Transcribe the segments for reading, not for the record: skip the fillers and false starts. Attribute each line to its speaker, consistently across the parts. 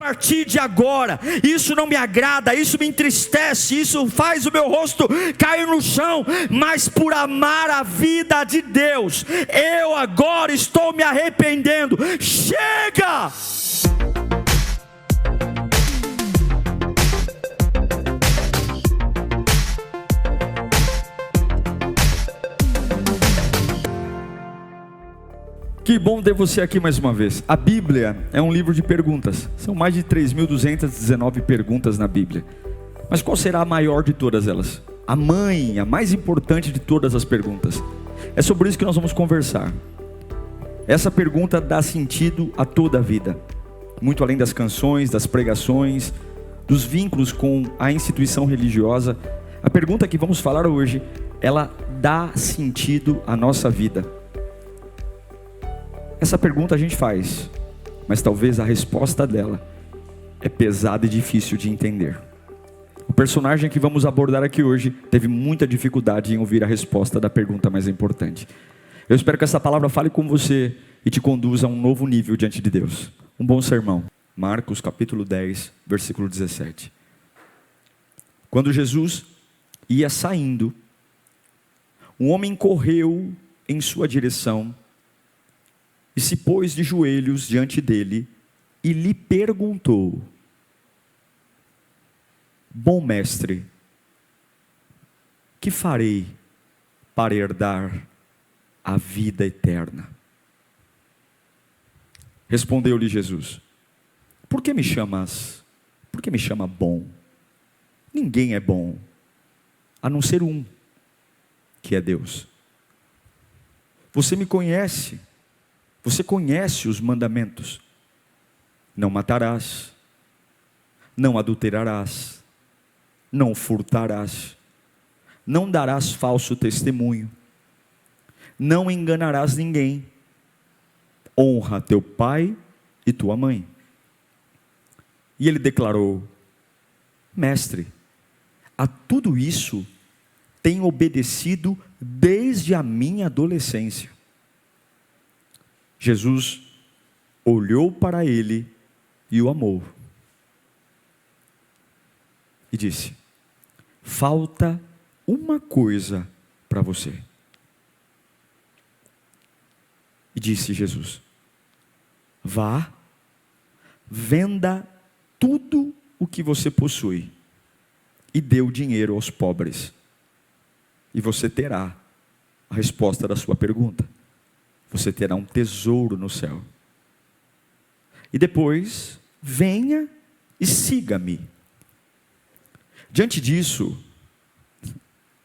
Speaker 1: partir de agora, isso não me agrada, isso me entristece, isso faz o meu rosto cair no chão, mas por amar a vida de Deus, eu agora estou me arrependendo. Chega! Que bom ter você aqui mais uma vez. A Bíblia é um livro de perguntas. São mais de 3.219 perguntas na Bíblia. Mas qual será a maior de todas elas? A mãe, a mais importante de todas as perguntas. É sobre isso que nós vamos conversar. Essa pergunta dá sentido a toda a vida. Muito além das canções, das pregações, dos vínculos com a instituição religiosa. A pergunta que vamos falar hoje, ela dá sentido à nossa vida. Essa pergunta a gente faz, mas talvez a resposta dela é pesada e difícil de entender. O personagem que vamos abordar aqui hoje teve muita dificuldade em ouvir a resposta da pergunta mais importante. Eu espero que essa palavra fale com você e te conduza a um novo nível diante de Deus. Um bom sermão. Marcos capítulo 10, versículo 17. Quando Jesus ia saindo, um homem correu em sua direção e se pôs de joelhos diante dele e lhe perguntou: bom mestre, que farei para herdar a vida eterna? Respondeu-lhe Jesus: por que me chama bom? Ninguém é bom, a não ser um, que é Deus. Você me conhece. Você conhece os mandamentos: não matarás, não adulterarás, não furtarás, não darás falso testemunho, não enganarás ninguém, honra teu pai e tua mãe. E ele declarou: mestre, a tudo isso tenho obedecido desde a minha adolescência. Jesus olhou para ele e o amou. E disse: falta uma coisa para você. E disse Jesus: vá, venda tudo o que você possui e dê o dinheiro aos pobres, e você terá a resposta da sua pergunta. Você terá um tesouro no céu. E depois, venha e siga-me. Diante disso,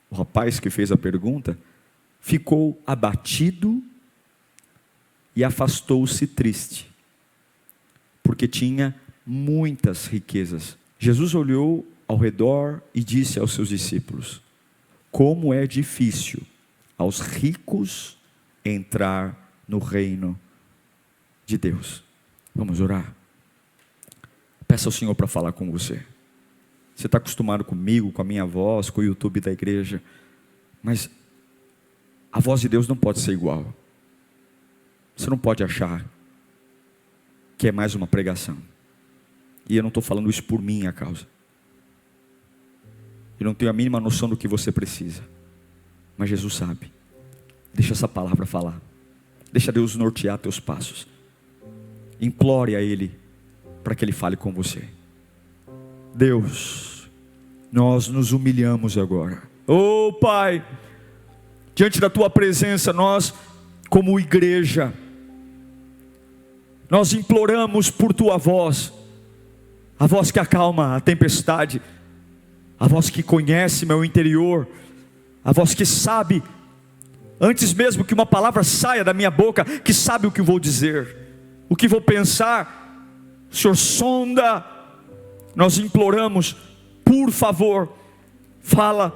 Speaker 1: o rapaz que fez a pergunta ficou abatido e afastou-se triste, porque tinha muitas riquezas. Jesus olhou ao redor e disse aos seus discípulos: como é difícil aos ricos entrar no reino de Deus. Vamos orar? Peça ao Senhor para falar com você. Você está acostumado comigo, com a minha voz, com o YouTube da igreja, mas a voz de Deus não pode ser igual. Você não pode achar que é mais uma pregação. E eu não estou falando isso por minha causa. Eu não tenho a mínima noção do que você precisa, mas Jesus sabe. Deixa essa palavra falar. Deixa Deus nortear teus passos. Implore a Ele para que Ele fale com você. Deus, nós nos humilhamos agora. Oh Pai, diante da Tua presença, nós como igreja, nós imploramos por Tua voz. A voz que acalma a tempestade. A voz que conhece meu interior. A voz que sabe, antes mesmo que uma palavra saia da minha boca, que sabe o que vou dizer, o que vou pensar. O Senhor sonda. Nós imploramos, por favor, fala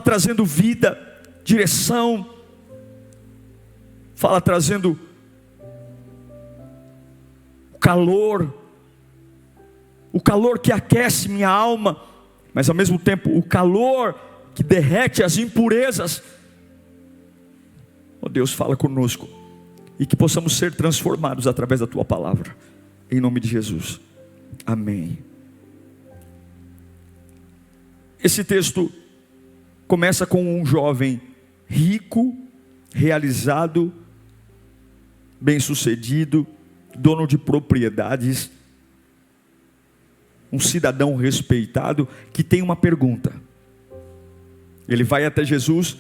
Speaker 1: trazendo vida, direção, fala trazendo o calor que aquece minha alma, mas ao mesmo tempo o calor que derrete as impurezas. Oh Deus, fala conosco, e que possamos ser transformados através da Tua palavra, em nome de Jesus, Amém. Esse texto começa com um jovem rico, realizado, bem-sucedido, dono de propriedades, um cidadão respeitado, que tem uma pergunta. Ele vai até Jesus,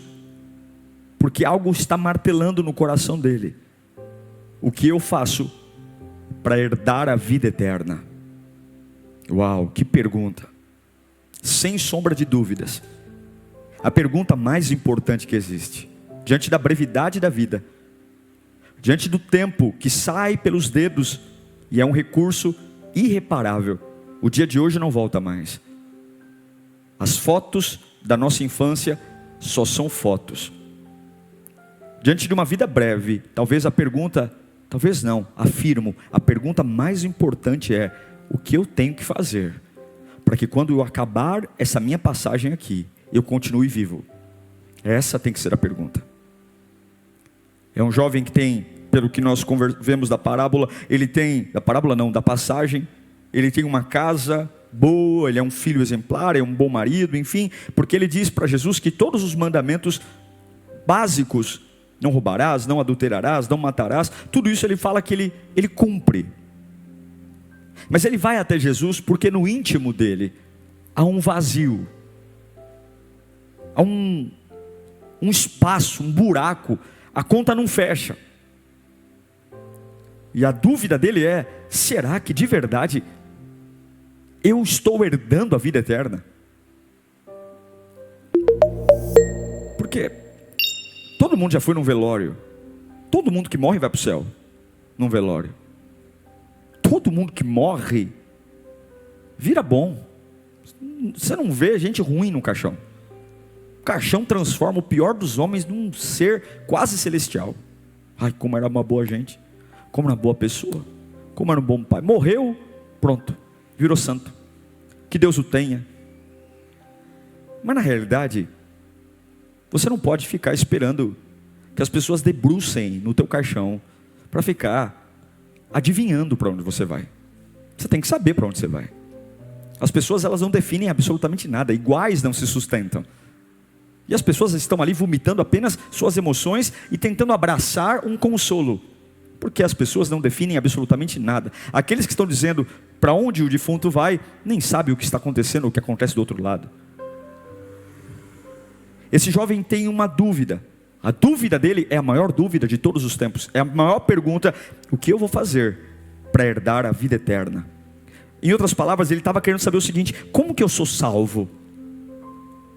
Speaker 1: porque algo está martelando no coração dele. O que eu faço para herdar a vida eterna? Uau, que pergunta! Sem sombra de dúvidas, a pergunta mais importante que existe, diante da brevidade da vida, diante do tempo que sai pelos dedos, e é um recurso irreparável. O dia de hoje não volta mais. As fotos da nossa infância só são fotos. Diante de uma vida breve, talvez a pergunta, talvez não, afirmo, a pergunta mais importante é: o que eu tenho que fazer para que quando eu acabar essa minha passagem aqui, eu continue vivo? Essa tem que ser a pergunta. É um jovem que tem, pelo que nós vemos da parábola, da passagem, ele tem uma casa boa, ele é um filho exemplar, é um bom marido, enfim, porque ele diz para Jesus que todos os mandamentos básicos, não roubarás, não adulterarás, não matarás, tudo isso ele fala que ele cumpre. Mas ele vai até Jesus porque no íntimo dele há um vazio, há um espaço, um buraco, a conta não fecha. E a dúvida dele é: será que de verdade eu estou herdando a vida eterna? Porque todo mundo já foi num velório. Todo mundo que morre vai para o céu num velório. Todo mundo que morre vira bom. Você não vê gente ruim no caixão. O caixão transforma o pior dos homens num ser quase celestial. Ai, como era uma boa gente, como era uma boa pessoa, como era um bom pai. Morreu, pronto, virou santo. Que Deus o tenha. Mas na realidade, você não pode ficar esperando que as pessoas debrucem no teu caixão para ficar adivinhando para onde você vai. Você tem que saber para onde você vai. As pessoas, elas não definem absolutamente nada. Iguais não se sustentam. E as pessoas estão ali vomitando apenas suas emoções e tentando abraçar um consolo, porque as pessoas não definem absolutamente nada. Aqueles que estão dizendo para onde o defunto vai, nem sabem o que está acontecendo, o que acontece do outro lado. Esse jovem tem uma dúvida. A dúvida dele é a maior dúvida de todos os tempos. É a maior pergunta: o que eu vou fazer para herdar a vida eterna? Em outras palavras, ele estava querendo saber o seguinte: como que eu sou salvo?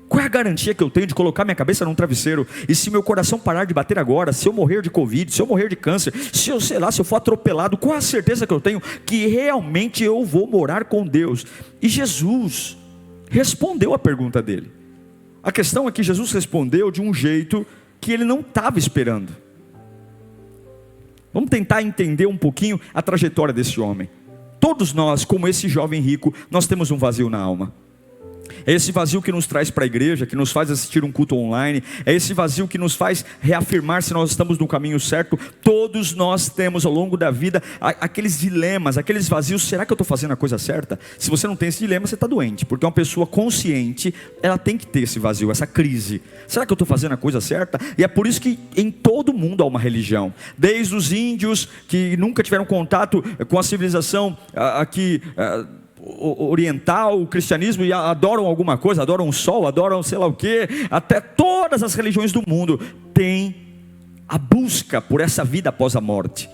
Speaker 1: Qual é a garantia que eu tenho de colocar minha cabeça num travesseiro e se meu coração parar de bater agora, se eu morrer de Covid, se eu morrer de câncer, se eu, sei lá, se eu for atropelado, qual a certeza que eu tenho que realmente eu vou morar com Deus? E Jesus respondeu a pergunta dele. A questão é que Jesus respondeu de um jeito que ele não estava esperando. Vamos tentar entender um pouquinho a trajetória desse homem. Todos nós, como esse jovem rico, nós temos um vazio na alma. É esse vazio que nos traz para a igreja, que nos faz assistir um culto online. É esse vazio que nos faz reafirmar se nós estamos no caminho certo. Todos nós temos ao longo da vida aqueles dilemas, aqueles vazios. Será que eu estou fazendo a coisa certa? Se você não tem esse dilema, você está doente. Porque uma pessoa consciente, ela tem que ter esse vazio, essa crise. Será que eu estou fazendo a coisa certa? E é por isso que em todo mundo há uma religião. Desde os índios que nunca tiveram contato com a civilização aqui oriental, o cristianismo, e adoram alguma coisa, adoram o sol, adoram sei lá o que, até todas as religiões do mundo têm a busca por essa vida após a morte.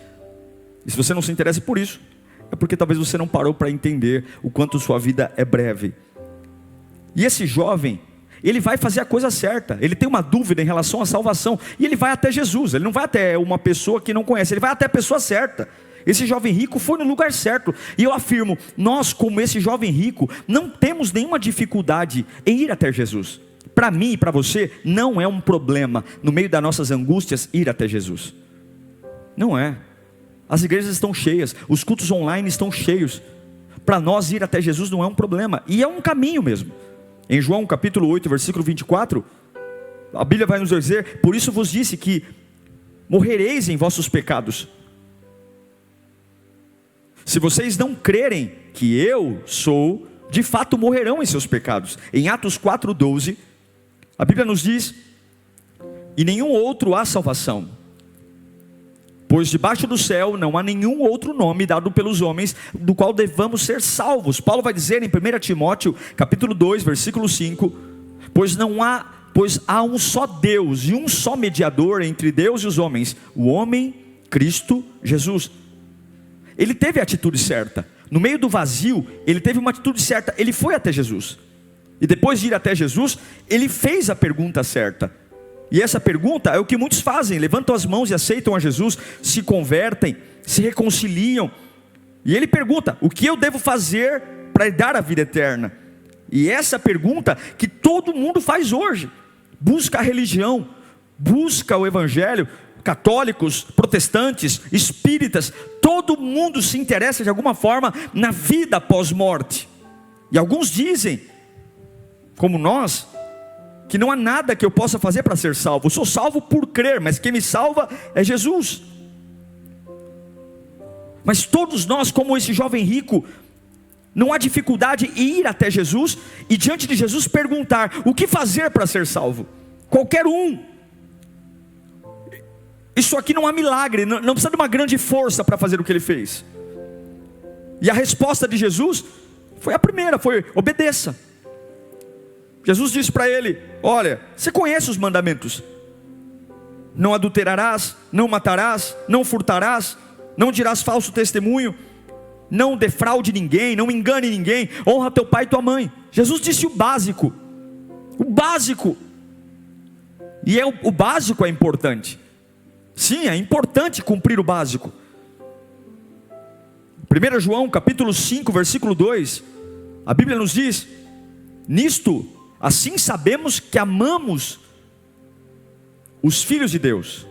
Speaker 1: E se você não se interessa por isso, é porque talvez você não parou para entender o quanto sua vida é breve. E esse jovem, ele vai fazer a coisa certa. Ele tem uma dúvida em relação à salvação, e ele vai até Jesus. Ele não vai até uma pessoa que não conhece, ele vai até a pessoa certa. Esse jovem rico foi no lugar certo. E eu afirmo, nós como esse jovem rico, não temos nenhuma dificuldade em ir até Jesus. Para mim e para você, não é um problema, no meio das nossas angústias, ir até Jesus. Não é. As igrejas estão cheias, os cultos online estão cheios. Para nós ir até Jesus não é um problema, e é um caminho mesmo. Em João capítulo 8, versículo 24, a Bíblia vai nos dizer: por isso vos disse que morrereis em vossos pecados. Se vocês não crerem que eu sou, de fato morrerão em seus pecados. Em Atos 4:12, a Bíblia nos diz: e nenhum outro há salvação, pois debaixo do céu não há nenhum outro nome dado pelos homens, do qual devamos ser salvos. Paulo vai dizer em 1 Timóteo, capítulo 2, versículo 5, pois há um só Deus, e um só mediador entre Deus e os homens, o homem, Cristo Jesus. Ele teve a atitude certa, no meio do vazio, ele teve uma atitude certa, ele foi até Jesus, e depois de ir até Jesus, ele fez a pergunta certa. E essa pergunta é o que muitos fazem: levantam as mãos e aceitam a Jesus, se convertem, se reconciliam, e ele pergunta: o que eu devo fazer para dar a vida eterna? E essa pergunta que todo mundo faz hoje, busca a religião, busca o evangelho. Católicos, protestantes, espíritas, todo mundo se interessa de alguma forma na vida após morte. E alguns dizem, como nós, que não há nada que eu possa fazer para ser salvo. Eu sou salvo por crer, mas quem me salva é Jesus. Mas todos nós, como esse jovem rico, não há dificuldade em ir até Jesus e diante de Jesus perguntar: o que fazer para ser salvo? Qualquer um. Isso aqui não há milagre, não precisa de uma grande força para fazer o que ele fez. E a resposta de Jesus foi a primeira, foi: obedeça. Jesus disse para ele: olha, você conhece os mandamentos: não adulterarás, não matarás, não furtarás, não dirás falso testemunho, não defraude ninguém, não engane ninguém, honra teu pai e tua mãe. Jesus disse o básico. O básico. E o básico é importante. Sim, é importante cumprir o básico. 1 João capítulo 5, versículo 2, a Bíblia nos diz: nisto, assim sabemos que amamos os filhos de Deus,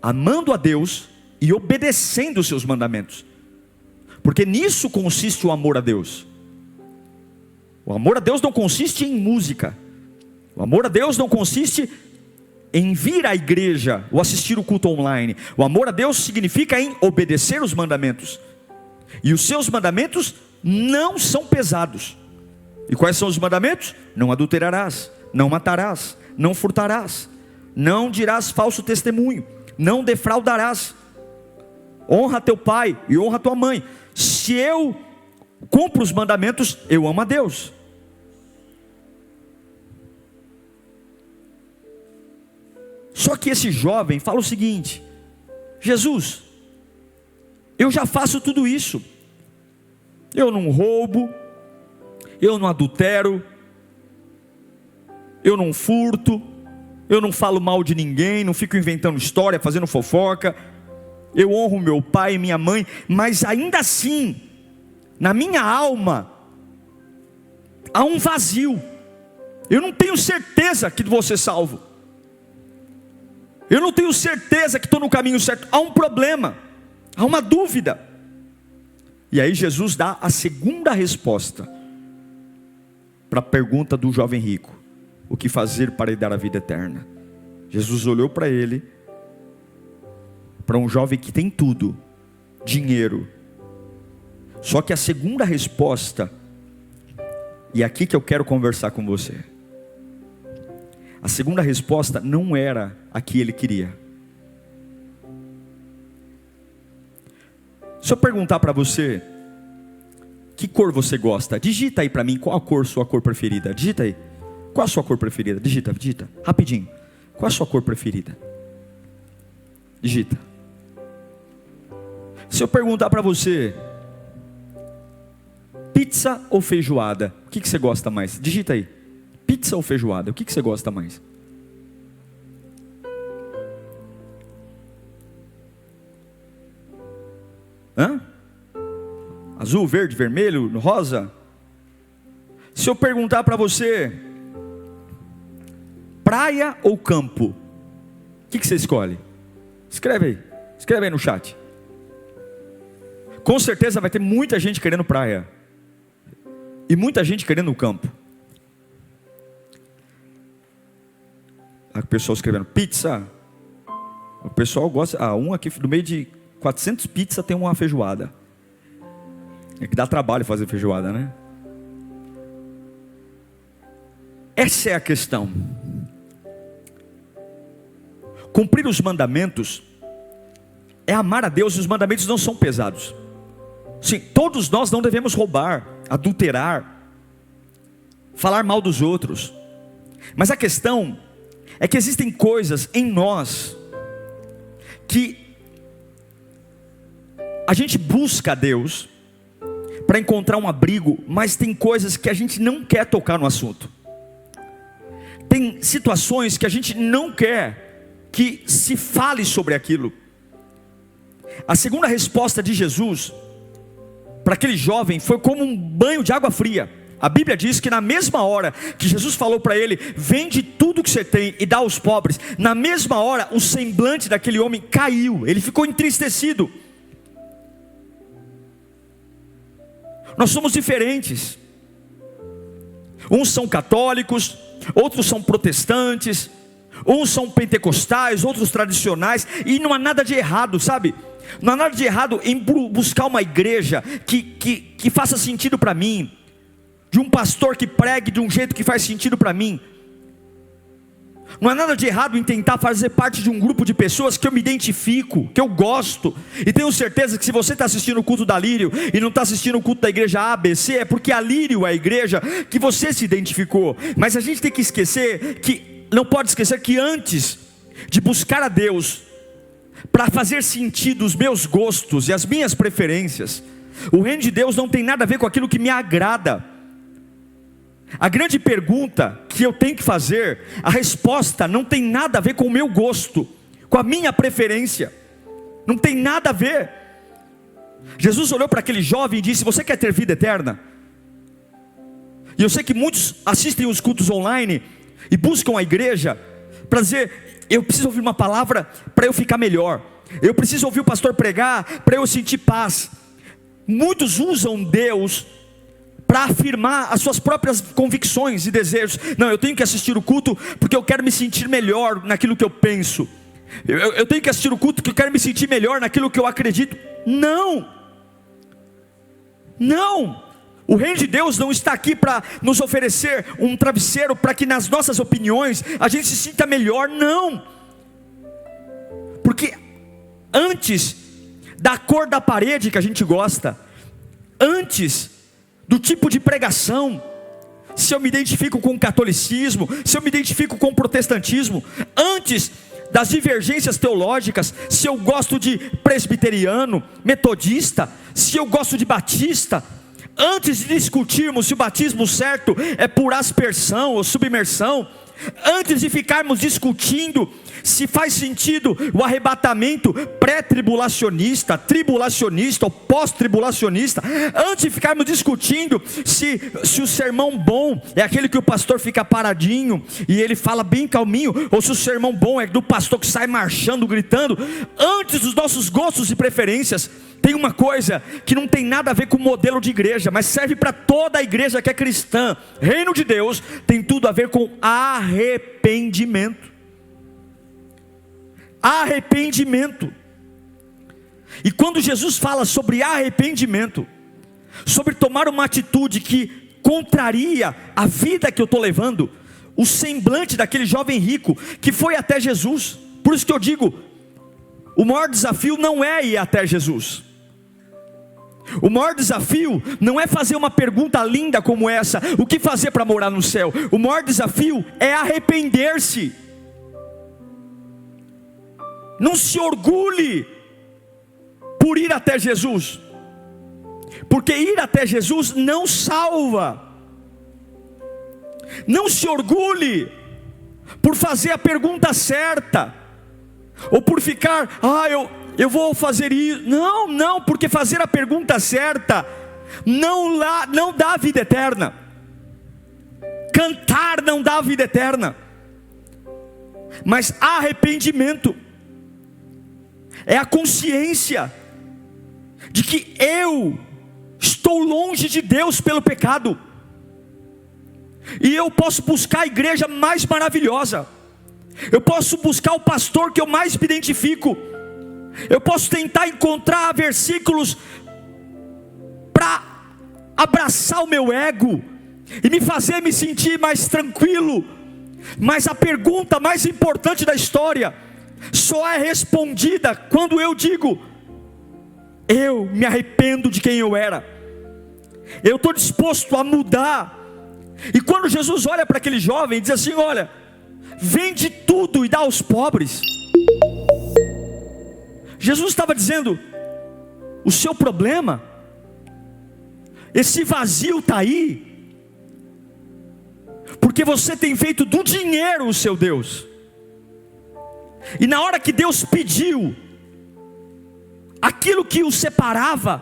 Speaker 1: amando a Deus e obedecendo os seus mandamentos. Porque nisso consiste o amor a Deus. O amor a Deus não consiste em música. O amor a Deus não consiste em vir à igreja ou assistir o culto online. O amor a Deus significa em obedecer os mandamentos. E os seus mandamentos não são pesados. E quais são os mandamentos? Não adulterarás, não matarás, não furtarás, não dirás falso testemunho, não defraudarás, honra teu pai e honra tua mãe. Se eu cumpro os mandamentos, eu amo a Deus. Só que esse jovem fala o seguinte: Jesus, eu já faço tudo isso. Eu não roubo, eu não adultero, eu não furto, eu não falo mal de ninguém, não fico inventando história, fazendo fofoca, eu honro meu pai e minha mãe, mas ainda assim, na minha alma, há um vazio. Eu não tenho certeza que vou ser salvo. Eu não tenho certeza que estou no caminho certo. Há um problema, há uma dúvida. E aí Jesus dá a segunda resposta para a pergunta do jovem rico: o que fazer para lhe dar a vida eterna? Jesus olhou para ele, para um jovem que tem tudo, dinheiro. Só que a segunda resposta, e é aqui que eu quero conversar com você, a segunda resposta não era a que ele queria. Se eu perguntar para você, que cor você gosta? Digita aí para mim, qual a sua cor preferida? Digita aí, qual a sua cor preferida? Digita, rapidinho. Qual a sua cor preferida? Digita. Se eu perguntar para você, pizza ou feijoada, o que você gosta mais? Digita aí, pizza ou feijoada, o que você gosta mais? Hã? Azul, verde, vermelho, rosa? Se eu perguntar para você, praia ou campo, o que você escolhe? Escreve aí no chat. Com certeza vai ter muita gente querendo praia e muita gente querendo o campo. O pessoal escrevendo pizza. O pessoal gosta. Um aqui no meio de 400 pizzas tem uma feijoada. É que dá trabalho fazer feijoada, né? Essa é a questão. Cumprir os mandamentos é amar a Deus, e os mandamentos não são pesados. Sim, todos nós não devemos roubar, adulterar, falar mal dos outros. Mas a questão é que existem coisas em nós que a gente busca a Deus para encontrar um abrigo, mas tem coisas que a gente não quer tocar no assunto. Tem situações que a gente não quer que se fale sobre aquilo. A segunda resposta de Jesus para aquele jovem foi como um banho de água fria. A Bíblia diz que na mesma hora que Jesus falou para ele: vende tudo que você tem e dá aos pobres, na mesma hora o semblante daquele homem caiu, ele ficou entristecido. Nós somos diferentes. Uns são católicos, outros são protestantes, uns são pentecostais, outros tradicionais, e não há nada de errado, sabe? Não há nada de errado em buscar uma igreja que faça sentido para mim, de um pastor que pregue de um jeito que faz sentido para mim. Não há nada de errado em tentar fazer parte de um grupo de pessoas que eu me identifico, que eu gosto. E tenho certeza que se você está assistindo o culto da Lírio e não está assistindo o culto da igreja ABC, é porque a Lírio é a igreja que você se identificou. Mas a gente tem que esquecer que, não pode esquecer que antes de buscar a Deus para fazer sentido os meus gostos e as minhas preferências, o reino de Deus não tem nada a ver com aquilo que me agrada. A grande pergunta que eu tenho que fazer, a resposta não tem nada a ver com o meu gosto, com a minha preferência, não tem nada a ver. Jesus olhou para aquele jovem e disse: você quer ter vida eterna? E eu sei que muitos assistem os cultos online e buscam a igreja para dizer: eu preciso ouvir uma palavra para eu ficar melhor, eu preciso ouvir o pastor pregar para eu sentir paz. Muitos usam Deus para afirmar as suas próprias convicções e desejos. Não, eu tenho que assistir o culto porque eu quero me sentir melhor naquilo que eu penso. Eu tenho que assistir o culto porque eu quero me sentir melhor naquilo que eu acredito. Não, não. O reino de Deus não está aqui para nos oferecer um travesseiro para que nas nossas opiniões a gente se sinta melhor. Não. Porque antes da cor da parede que a gente gosta, antes do tipo de pregação, se eu me identifico com o catolicismo, se eu me identifico com o protestantismo, antes das divergências teológicas, se eu gosto de presbiteriano, metodista, se eu gosto de batista, antes de discutirmos se o batismo certo é por aspersão ou submersão, antes de ficarmos discutindo se faz sentido o arrebatamento pré-tribulacionista, tribulacionista ou pós-tribulacionista, antes de ficarmos discutindo se o sermão bom é aquele que o pastor fica paradinho e ele fala bem calminho, ou se o sermão bom é do pastor que sai marchando, gritando, antes dos nossos gostos e preferências, tem uma coisa que não tem nada a ver com o modelo de igreja, mas serve para toda a igreja que é cristã. Reino de Deus tem tudo a ver com arrependimento. Arrependimento. E quando Jesus fala sobre arrependimento, sobre tomar uma atitude que contraria a vida que eu estou levando, o semblante daquele jovem rico que foi até Jesus, por isso que eu digo, o maior desafio não é ir até Jesus. O maior desafio não é fazer uma pergunta linda como essa: o que fazer para morar no céu? O maior desafio é arrepender-se. Não se orgulhe por ir até Jesus, porque ir até Jesus não salva. Não se orgulhe por fazer a pergunta certa, ou por ficar, eu vou fazer isso. Não, porque fazer a pergunta certa não dá vida eterna. Cantar não dá vida eterna. Mas arrependimento é a consciência de que eu estou longe de Deus pelo pecado, e eu posso buscar a igreja mais maravilhosa, eu posso buscar o pastor que eu mais me identifico, eu posso tentar encontrar versículos para abraçar o meu ego e me fazer me sentir mais tranquilo. Mas a pergunta mais importante da história só é respondida quando eu digo: eu me arrependo de quem eu era, eu estou disposto a mudar. E quando Jesus olha para aquele jovem e diz assim: olha, vende tudo e dá aos pobres, Jesus estava dizendo: o seu problema, esse vazio está aí porque você tem feito do dinheiro o seu Deus. E na hora que Deus pediu aquilo que o separava,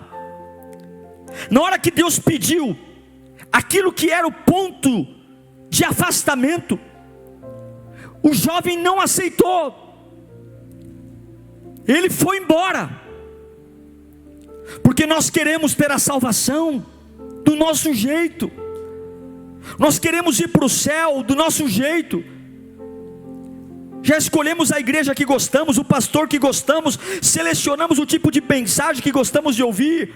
Speaker 1: na hora que Deus pediu aquilo que era o ponto de afastamento, o jovem não aceitou. Ele foi embora, porque nós queremos ter a salvação do nosso jeito, nós queremos ir para o céu do nosso jeito. Já escolhemos a igreja que gostamos, o pastor que gostamos, selecionamos o tipo de mensagem que gostamos de ouvir,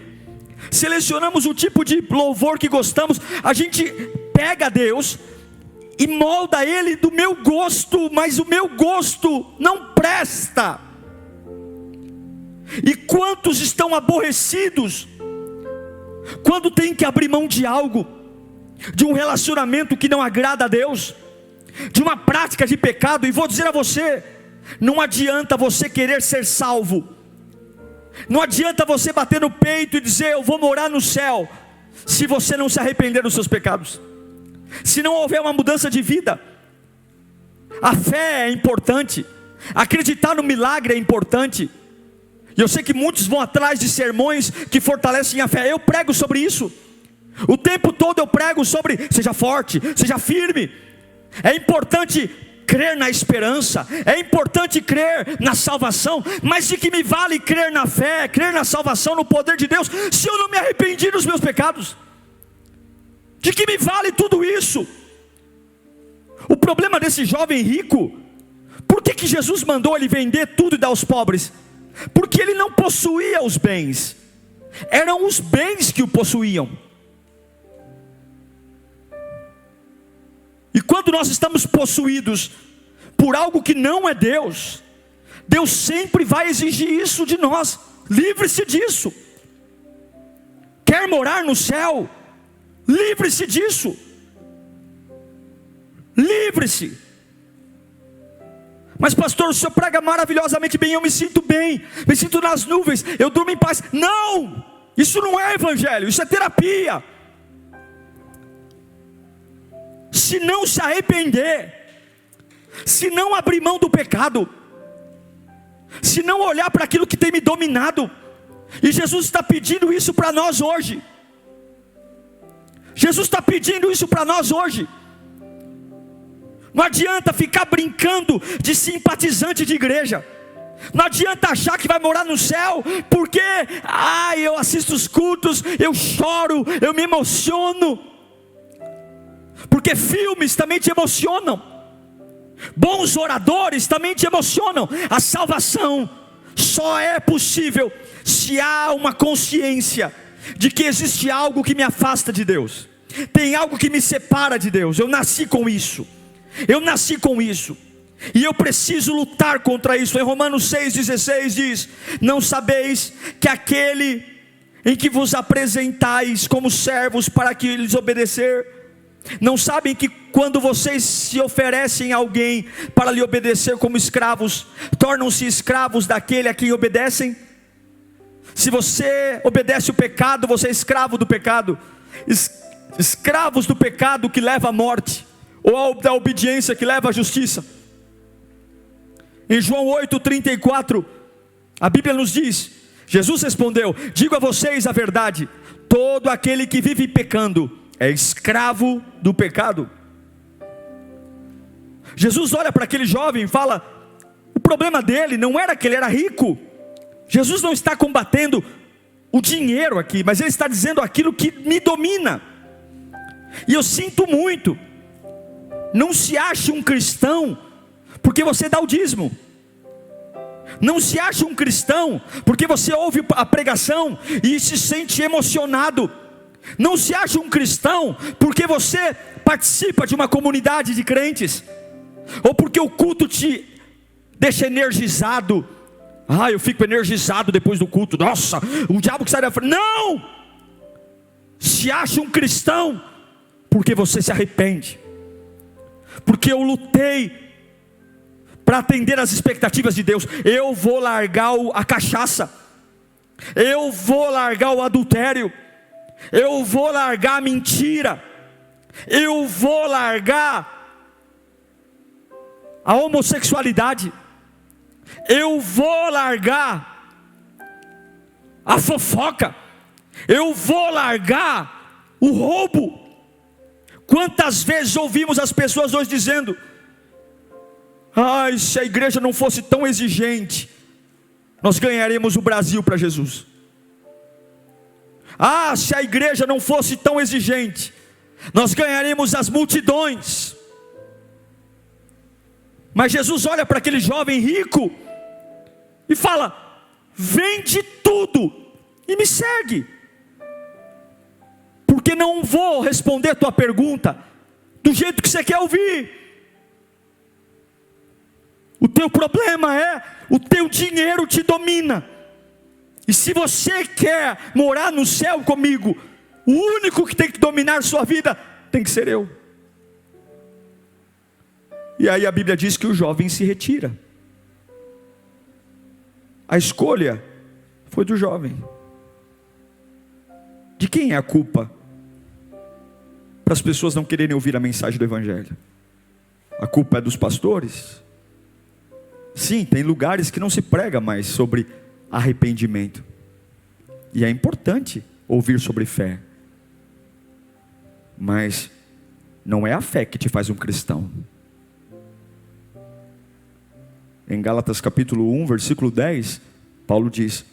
Speaker 1: selecionamos o tipo de louvor que gostamos. A gente pega Deus e molda Ele do meu gosto, mas o meu gosto não presta. E quantos estão aborrecidos quando tem que abrir mão de algo, de um relacionamento que não agrada a Deus, de uma prática de pecado? E vou dizer a você, não adianta você querer ser salvo, não adianta você bater no peito e dizer: eu vou morar no céu, se você não se arrepender dos seus pecados, se não houver uma mudança de vida. A fé é importante, acreditar no milagre é importante, e eu sei que muitos vão atrás de sermões que fortalecem a fé. Eu prego sobre isso, o tempo todo eu prego sobre: seja forte, seja firme. É importante crer na esperança, é importante crer na salvação, mas de que me vale crer na fé, crer na salvação, no poder de Deus, se eu não me arrependi dos meus pecados? De que me vale tudo isso? O problema desse jovem rico, por que Jesus mandou ele vender tudo e dar aos pobres? Porque ele não possuía os bens, eram os bens que o possuíam. E quando nós estamos possuídos por algo que não é Deus, Deus sempre vai exigir isso de nós. Livre-se disso. Quer morar no céu? Livre-se disso. Livre-se. Mas pastor, o senhor prega maravilhosamente bem, eu me sinto bem, me sinto nas nuvens, eu durmo em paz. Não, isso não é evangelho, isso é terapia. Se não se arrepender, se não abrir mão do pecado, se não olhar para aquilo que tem me dominado, e Jesus está pedindo isso para nós hoje. Jesus está pedindo isso para nós hoje. Não adianta ficar brincando de simpatizante de igreja. Não adianta achar que vai morar no céu, porque eu assisto os cultos, eu choro, eu me emociono. Porque filmes também te emocionam, bons oradores também te emocionam. A salvação só é possível se há uma consciência de que existe algo que me afasta de Deus, tem algo que me separa de Deus. Eu nasci com isso, e eu preciso lutar contra isso. Em Romanos 6,16 diz: não sabeis que aquele em que vos apresentais como servos para que lhes obedecer, não sabem que quando vocês se oferecem a alguém para lhe obedecer como escravos, tornam-se escravos daquele a quem obedecem? Se você obedece o pecado, você é escravo do pecado, escravos do pecado que leva à morte, ou da obediência que leva à justiça. Em João 8,34, a Bíblia nos diz: Jesus respondeu: digo a vocês a verdade, todo aquele que vive pecando é escravo do pecado. Jesus olha para aquele jovem e fala: o problema dele não era que ele era rico. Jesus não está combatendo o dinheiro aqui, mas ele está dizendo aquilo que me domina. E eu sinto muito, não se ache um cristão porque você dá o dízimo. Não se ache um cristão porque você ouve a pregação e se sente emocionado. Não se ache um cristão porque você participa de uma comunidade de crentes, ou porque o culto te deixa energizado. Eu fico energizado depois do culto. Nossa, o diabo que sai da frente. Não! Se ache um cristão porque você se arrepende. Porque eu lutei para atender às expectativas de Deus. Eu vou largar a cachaça. Eu vou largar o adultério. Eu vou largar a mentira. Eu vou largar a homossexualidade. Eu vou largar a fofoca. Eu vou largar o roubo. Quantas vezes ouvimos as pessoas hoje dizendo: se a igreja não fosse tão exigente, nós ganharíamos o Brasil para Jesus. Se a igreja não fosse tão exigente, nós ganharíamos as multidões. Mas Jesus olha para aquele jovem rico e fala: vende tudo e me segue. Porque não vou responder a tua pergunta do jeito que você quer ouvir. O teu problema é, o teu dinheiro te domina. E se você quer morar no céu comigo, o único que tem que dominar sua vida tem que ser eu. E aí a Bíblia diz que o jovem se retira. A escolha foi do jovem. De quem é a culpa para as pessoas não quererem ouvir a mensagem do Evangelho? A culpa é dos pastores? Sim, tem lugares que não se prega mais sobre arrependimento. E é importante ouvir sobre fé. Mas não é a fé que te faz um cristão. Em Gálatas capítulo 1, versículo 10, Paulo diz: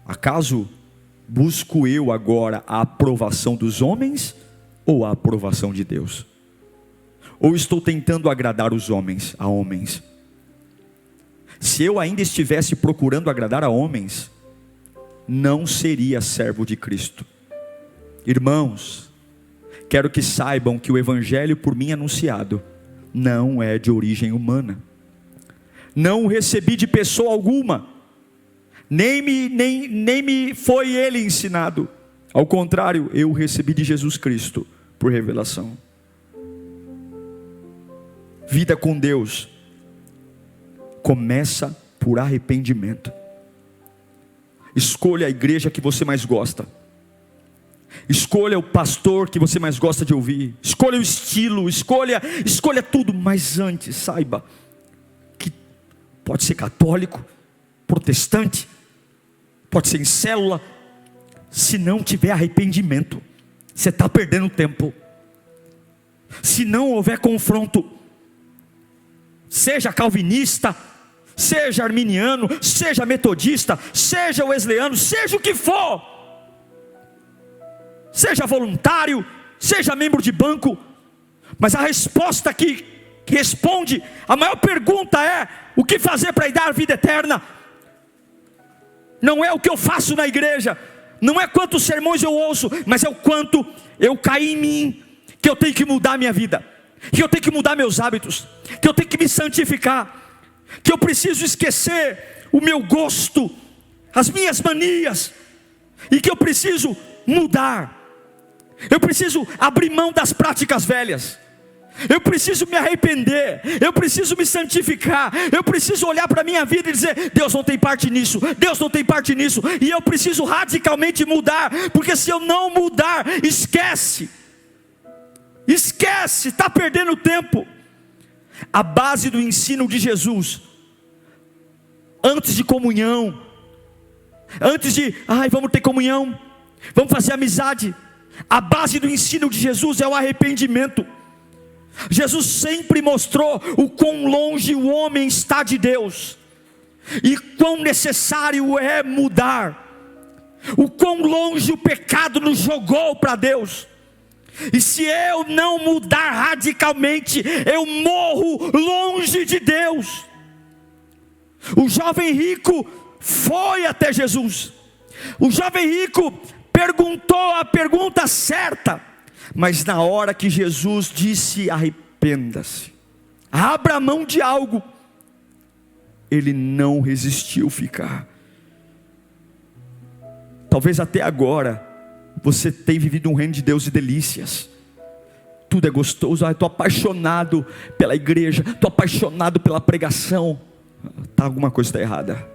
Speaker 1: acaso busco eu agora a aprovação dos homens ou a aprovação de Deus? Ou estou tentando agradar os homens, a homens? Se eu ainda estivesse procurando agradar a homens, não seria servo de Cristo. Irmãos, quero que saibam que o evangelho por mim anunciado não é de origem humana. Não o recebi de pessoa alguma, nem me foi ele ensinado. Ao contrário, eu o recebi de Jesus Cristo por revelação. Vida com Deus começa por arrependimento. Escolha a igreja que você mais gosta. Escolha o pastor que você mais gosta de ouvir. Escolha o estilo, escolha tudo. Mas antes, saiba que pode ser católico, protestante, pode ser em célula. Se não tiver arrependimento, você está perdendo tempo. Se não houver confronto, seja calvinista, seja arminiano, seja metodista, seja wesleyano, seja o que for, seja voluntário, seja membro de banco, mas a resposta que responde a maior pergunta é: o que fazer para dar a vida eterna? Não é o que eu faço na igreja, não é quantos sermões eu ouço, mas é o quanto eu caí em mim, que eu tenho que mudar a minha vida, que eu tenho que mudar meus hábitos, que eu tenho que me santificar, que eu preciso esquecer o meu gosto, as minhas manias, e que eu preciso mudar. Eu preciso abrir mão das práticas velhas. Eu preciso me arrepender. Eu preciso me santificar. Eu preciso olhar para a minha vida e dizer: Deus não tem parte nisso, Deus não tem parte nisso. E eu preciso radicalmente mudar, porque se eu não mudar, esquece, está perdendo tempo. A base do ensino de Jesus, antes de comunhão, antes de vamos ter comunhão, vamos fazer amizade, a base do ensino de Jesus é o arrependimento. Jesus sempre mostrou o quão longe o homem está de Deus, e quão necessário é mudar, o quão longe o pecado nos jogou para Deus. E se eu não mudar radicalmente, eu morro longe de Deus. O jovem rico foi até Jesus. O jovem rico perguntou a pergunta certa, mas na hora que Jesus disse arrependa-se, abra mão de algo, ele não resistiu ficar. Talvez até agora você tenha vivido um reino de Deus e delícias. Tudo é gostoso. Estou apaixonado pela igreja, estou apaixonado pela pregação. Alguma coisa está errada.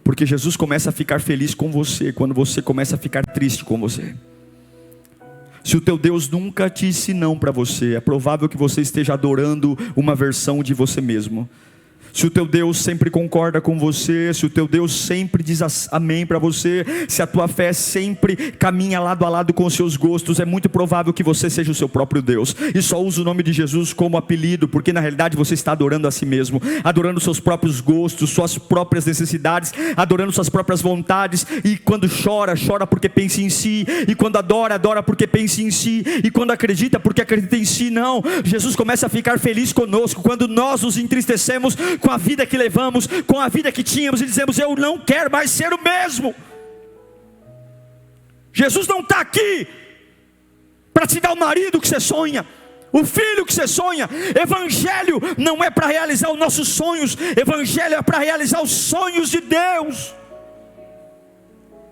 Speaker 1: Porque Jesus começa a ficar feliz com você quando você começa a ficar triste com você. Se o teu Deus nunca te disse não para você, é provável que você esteja adorando uma versão de você mesmo. Se o teu Deus sempre concorda com você, se o teu Deus sempre diz amém para você, se a tua fé sempre caminha lado a lado com os seus gostos, é muito provável que você seja o seu próprio Deus, e só usa o nome de Jesus como apelido, porque na realidade você está adorando a si mesmo, adorando seus próprios gostos, suas próprias necessidades, adorando suas próprias vontades, e quando chora, chora porque pensa em si, e quando adora, adora porque pensa em si, e quando acredita, porque acredita em si. Não, Jesus começa a ficar feliz conosco, quando nós nos entristecemos com a vida que levamos, com a vida que tínhamos, e dizemos: eu não quero mais ser o mesmo. Jesus não está aqui para te dar o marido que você sonha, o filho que você sonha. Evangelho não é para realizar os nossos sonhos, evangelho é para realizar os sonhos de Deus.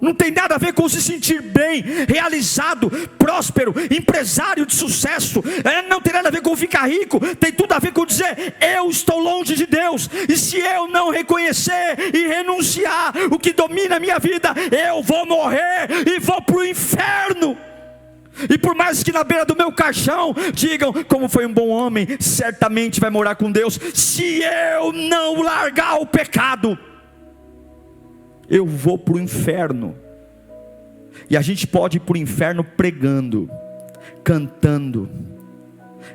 Speaker 1: Não tem nada a ver com se sentir bem, realizado, próspero, empresário de sucesso. Não tem nada a ver com ficar rico. Tem tudo a ver com dizer: eu estou longe de Deus, e se eu não reconhecer e renunciar o que domina a minha vida, eu vou morrer e vou para o inferno. E por mais que na beira do meu caixão digam: como foi um bom homem, certamente vai morar com Deus. Se eu não largar o pecado, eu vou para o inferno. E a gente pode ir para o inferno pregando, cantando.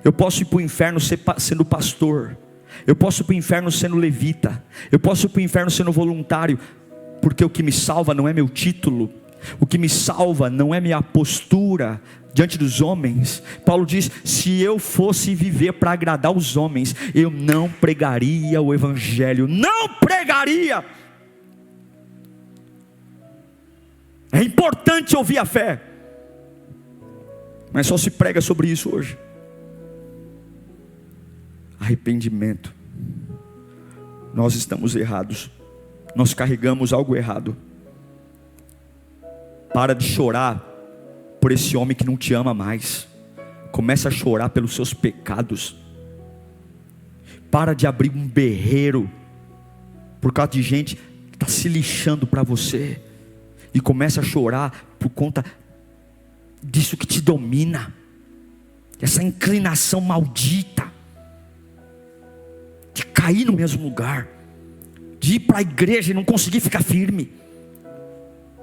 Speaker 1: Eu posso ir para o inferno sendo pastor. Eu posso ir para o inferno sendo levita. Eu posso ir para o inferno sendo voluntário. Porque o que me salva não é meu título. O que me salva não é minha postura diante dos homens. Paulo diz: se eu fosse viver para agradar os homens, eu não pregaria o evangelho. Não pregaria. É importante ouvir a fé, mas só se prega sobre isso hoje. Arrependimento. Nós estamos errados, nós carregamos algo errado. Para de chorar por esse homem que não te ama mais. Começa a chorar pelos seus pecados. Para de abrir um berreiro por causa de gente que está se lixando para você, e começa a chorar por conta disso que te domina, essa inclinação maldita de cair no mesmo lugar, de ir para a igreja e não conseguir ficar firme,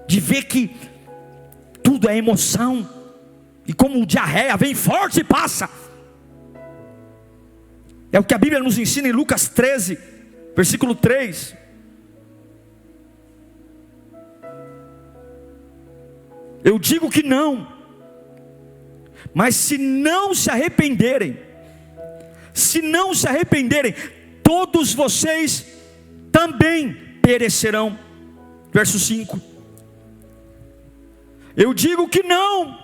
Speaker 1: de ver que tudo é emoção, e como diarreia vem forte e passa. É o que a Bíblia nos ensina em Lucas 13, versículo 3. Eu digo que não, mas se não se arrependerem, todos vocês também perecerão. Verso 5. Eu digo que não,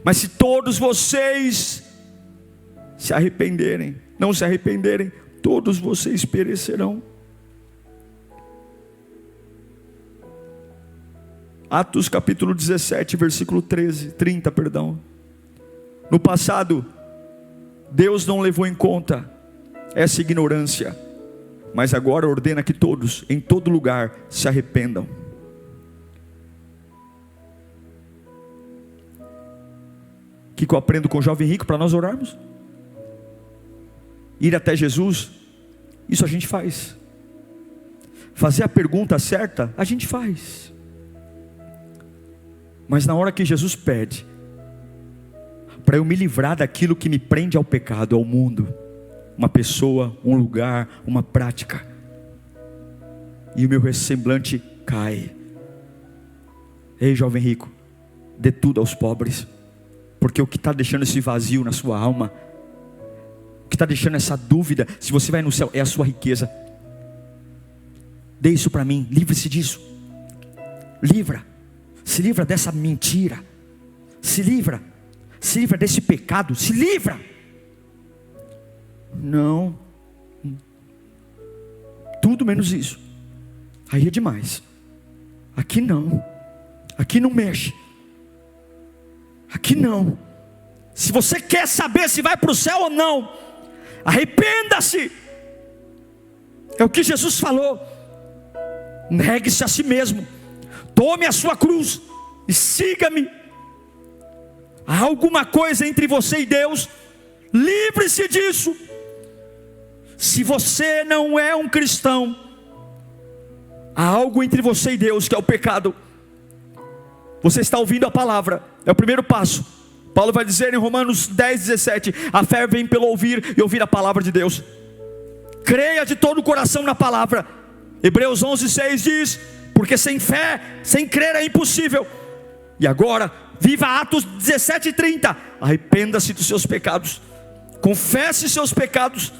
Speaker 1: mas se todos vocês não se arrependerem, todos vocês perecerão. Atos capítulo 17, versículo 30. No passado, Deus não levou em conta essa ignorância, mas agora ordena que todos, em todo lugar, se arrependam. O que eu aprendo com o jovem rico para nós orarmos? Ir até Jesus, isso a gente faz. Fazer a pergunta certa, a gente faz. Mas na hora que Jesus pede para eu me livrar daquilo que me prende ao pecado, ao mundo, uma pessoa, um lugar, uma prática, e o meu semblante cai. Ei, jovem rico, dê tudo aos pobres, porque o que está deixando esse vazio na sua alma, o que está deixando essa dúvida se você vai no céu, é a sua riqueza. Dê isso para mim, livre-se disso. Livra. Se livra dessa mentira. Se livra desse pecado. Se livra. Não. Tudo menos isso. Aí é demais. Aqui não. Aqui não mexe. Aqui não. Se você quer saber se vai para o céu ou não, arrependa-se. É o que Jesus falou. Negue-se a si mesmo. Tome a sua cruz e siga-me. Há alguma coisa entre você e Deus? Livre-se disso. Se você não é um cristão, há algo entre você e Deus, que é o pecado. Você está ouvindo a palavra, é o primeiro passo. Paulo vai dizer em Romanos 10:17: a fé vem pelo ouvir e ouvir a palavra de Deus. Creia de todo o coração na palavra. Hebreus 11:6 diz: porque sem fé, sem crer é impossível. E agora, viva Atos 17:30. Arrependa-se dos seus pecados, confesse seus pecados,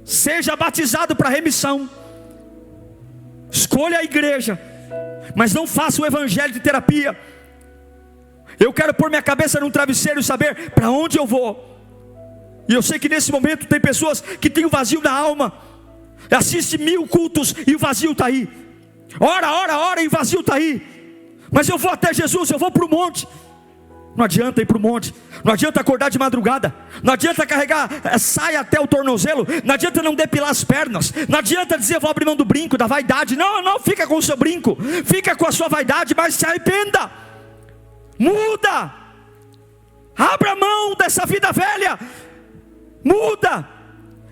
Speaker 1: seja batizado para remissão, escolha a igreja, mas não faça o evangelho de terapia. Eu quero pôr minha cabeça num travesseiro e saber para onde eu vou. E eu sei que nesse momento tem pessoas que têm o vazio na alma, assiste 1000 cultos e o vazio está aí, ora e o vazio está aí. Mas eu vou até Jesus, eu vou para o monte. Não adianta ir para o monte, não adianta acordar de madrugada, não adianta carregar saia até o tornozelo, não adianta não depilar as pernas, não adianta dizer vou abrir mão do brinco, da vaidade. Não, fica com o seu brinco, fica com a sua vaidade, mas se arrependa, muda, abra mão dessa vida velha, muda.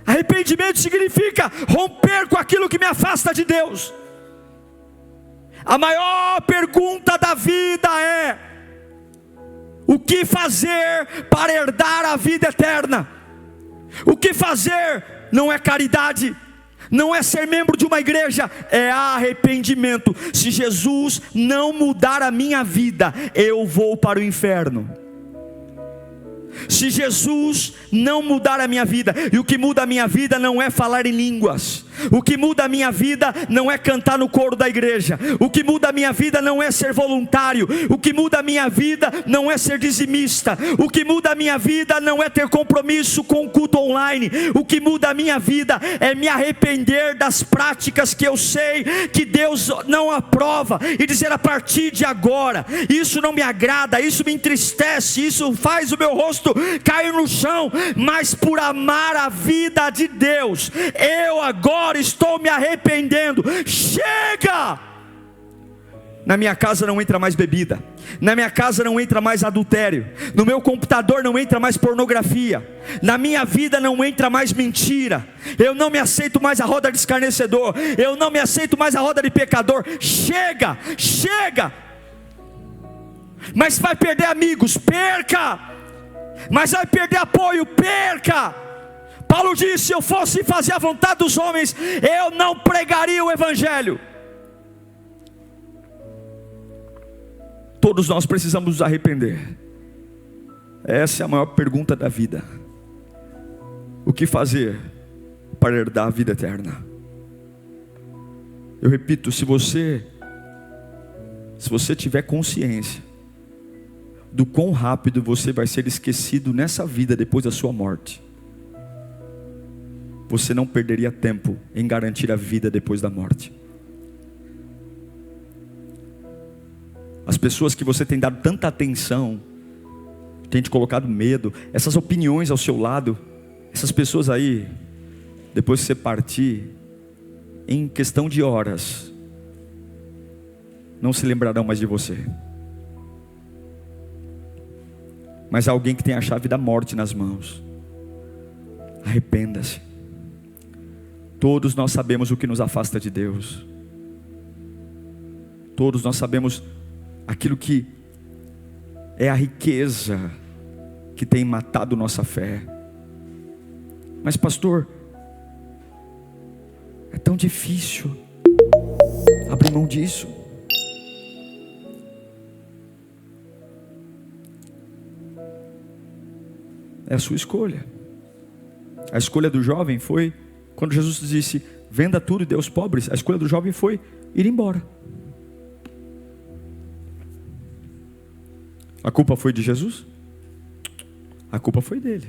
Speaker 1: Arrependimento significa romper com aquilo que me afasta de Deus. A maior pergunta da vida é: o que fazer para herdar a vida eterna? O que fazer não é caridade, não é ser membro de uma igreja, é arrependimento. Se Jesus não mudar a minha vida, eu vou para o inferno. Se Jesus não mudar a minha vida, e o que muda a minha vida não é falar em línguas, o que muda a minha vida não é cantar no coro da igreja, o que muda a minha vida não é ser voluntário, o que muda a minha vida não é ser dizimista, o que muda a minha vida não é ter compromisso com o culto online, o que muda a minha vida é me arrepender das práticas que eu sei que Deus não aprova, e dizer: a partir de agora, isso não me agrada, isso me entristece, isso faz o meu rosto cair no chão, mas por amar a vida de Deus, eu agora estou me arrependendo. Chega! Na minha casa não entra mais bebida, na minha casa não entra mais adultério, no meu computador não entra mais pornografia, na minha vida não entra mais mentira, eu não me aceito mais a roda de escarnecedor, eu não me aceito mais a roda de pecador. Chega! Mas vai perder amigos, perca! Mas vai perder apoio, perca! Paulo disse: se eu fosse fazer a vontade dos homens, eu não pregaria o evangelho. Todos nós precisamos nos arrepender. Essa é a maior pergunta da vida. O que fazer para herdar a vida eterna? Eu repito, se você tiver consciência do quão rápido você vai ser esquecido nessa vida depois da sua morte, você não perderia tempo em garantir a vida depois da morte. As pessoas que você tem dado tanta atenção, tem te colocado medo, essas opiniões ao seu lado, essas pessoas aí, depois que você partir, em questão de horas, não se lembrarão mais de você. Mas há alguém que tem a chave da morte nas mãos. Arrependa-se. Todos nós sabemos o que nos afasta de Deus. Todos nós sabemos aquilo que é a riqueza que tem matado nossa fé. Mas pastor, é tão difícil abrir mão disso. É a sua escolha. A escolha do jovem foi, quando Jesus disse: venda tudo e dê aos pobres, a escolha do jovem foi ir embora. A culpa foi de Jesus? A culpa foi dele.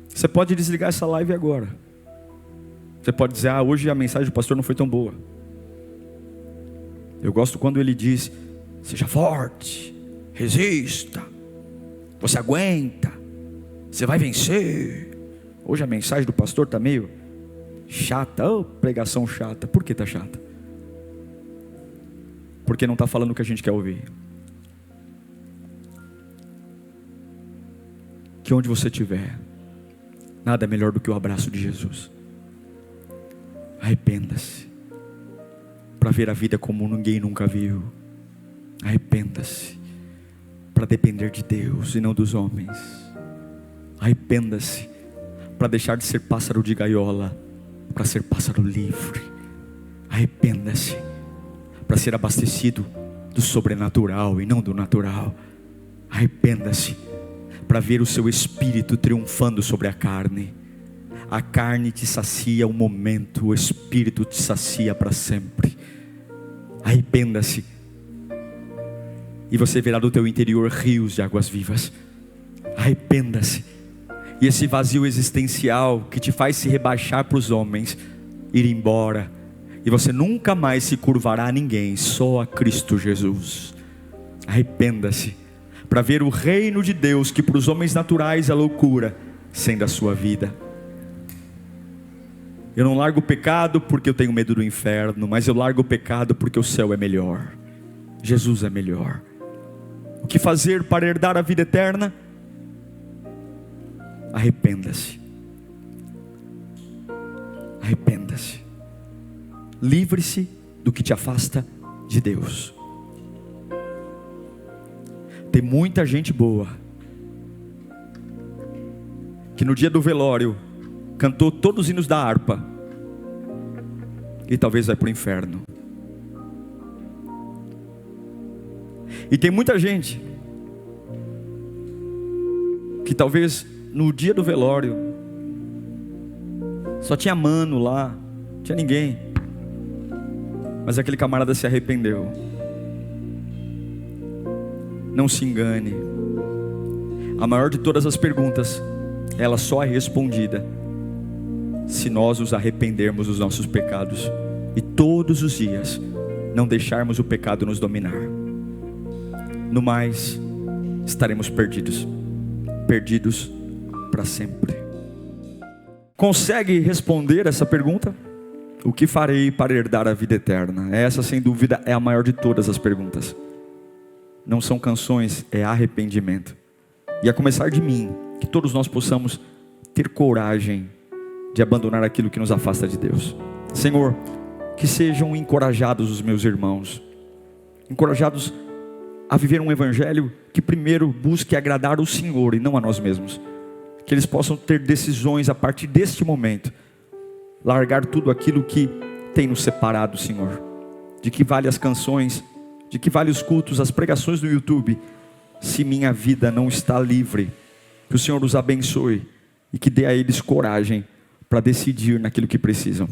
Speaker 1: Você pode desligar essa live agora. Você pode dizer, hoje a mensagem do pastor não foi tão boa. Eu gosto quando ele diz, seja forte, resista, você aguenta, você vai vencer. Hoje a mensagem do pastor está meio chata, pregação chata. Por que está chata? Porque não está falando o que a gente quer ouvir. Que onde você estiver, nada é melhor do que o abraço de Jesus. Arrependa-se, para ver a vida como ninguém nunca viu. Arrependa-se, para depender de Deus e não dos homens. Arrependa-se, para deixar de ser pássaro de gaiola, para ser pássaro livre. Arrependa-se, para ser abastecido do sobrenatural e não do natural. Arrependa-se, para ver o seu espírito triunfando sobre a carne. A carne te sacia um momento, o espírito te sacia para sempre. Arrependa-se, e você verá do teu interior rios de águas vivas. Arrependa-se, e esse vazio existencial que te faz se rebaixar para os homens, ir embora, e você nunca mais se curvará a ninguém, só a Cristo Jesus. Arrependa-se, para ver o reino de Deus, que para os homens naturais é loucura, sendo a sua vida. Eu não largo o pecado porque eu tenho medo do inferno, mas eu largo o pecado porque o céu é melhor. Jesus é melhor. O que fazer para herdar a vida eterna? Arrependa-se. Arrependa-se. Livre-se do que te afasta de Deus. Tem muita gente boa que no dia do velório cantou todos os hinos da harpa e talvez vai para o inferno. E tem muita gente que talvez no dia do velório só tinha mano lá, não tinha ninguém, mas aquele camarada se arrependeu. Não se engane, a maior de todas as perguntas, ela só é respondida se nós nos arrependermos dos nossos pecados e todos os dias não deixarmos o pecado nos dominar. No mais, estaremos perdidos para sempre. Consegue responder essa pergunta? O que farei para herdar a vida eterna? Essa, sem dúvida, é a maior de todas as perguntas. Não são canções, é arrependimento. E a começar de mim, que todos nós possamos ter coragem de abandonar aquilo que nos afasta de Deus. Senhor, que sejam encorajados os meus irmãos, encorajados a viver um evangelho que primeiro busque agradar o Senhor e não a nós mesmos. Que eles possam ter decisões a partir deste momento, largar tudo aquilo que tem nos separado, Senhor. De que vale as canções, de que vale os cultos, as pregações no YouTube, se minha vida não está livre. Que o Senhor os abençoe e que dê a eles coragem para decidir naquilo que precisam.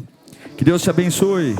Speaker 1: Que Deus te abençoe.